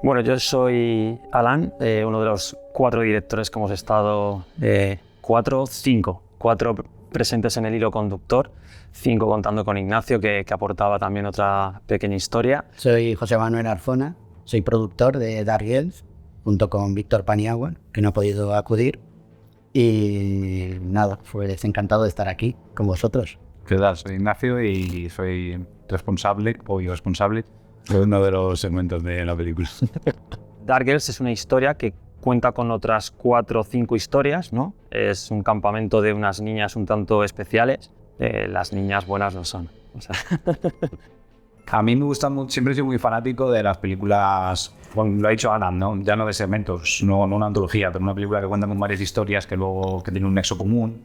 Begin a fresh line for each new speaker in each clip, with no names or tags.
Bueno, yo soy Alan, uno de los 4 directores que hemos estado, 4 presentes en el hilo conductor, 5 contando con Ignacio, que aportaba también otra pequeña historia.
Soy José Manuel Arzona, soy productor de Dark Girls, junto con Víctor Paniagua, que no ha podido acudir. Y nada, pues encantado de estar aquí con vosotros.
¿Qué tal? Soy Ignacio y soy responsable de uno de los segmentos de la película.
Dark Girls es una historia que cuenta con otras 4 o 5 historias, ¿no? Es un campamento de unas niñas un tanto especiales. Las niñas buenas no son. O sea.
A mí me gusta mucho, siempre he sido muy fanático de las películas, bueno, lo ha dicho Alan, ¿no? Ya no de segmentos, no una antología, pero una película que cuenta con varias historias que luego tienen un nexo común.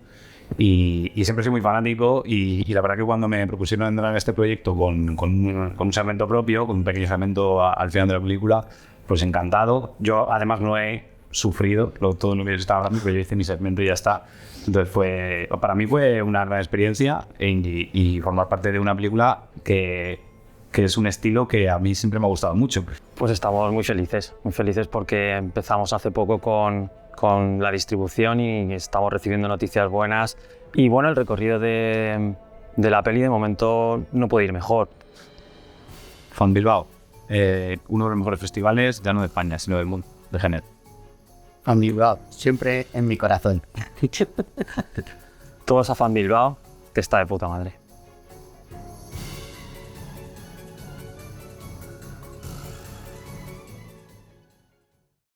Y siempre soy muy fanático y la verdad que cuando me propusieron entrar en este proyecto con un segmento propio, con un pequeño segmento al final de la película, pues encantado. Yo además no he sufrido todo lo que yo estaba hablando, pero yo hice mi segmento y ya está. Entonces para mí fue una gran experiencia y formar parte de una película que es un estilo que a mí siempre me ha gustado mucho.
Pues estamos muy felices porque empezamos hace poco con la distribución y estamos recibiendo noticias buenas. Y bueno, el recorrido de la peli de momento no puede ir mejor.
Fan Bilbao, uno de los mejores festivales, ya no de España, sino del mundo, de género.
Fan Bilbao, siempre en mi corazón.
Todos a Fan Bilbao, que está de puta madre.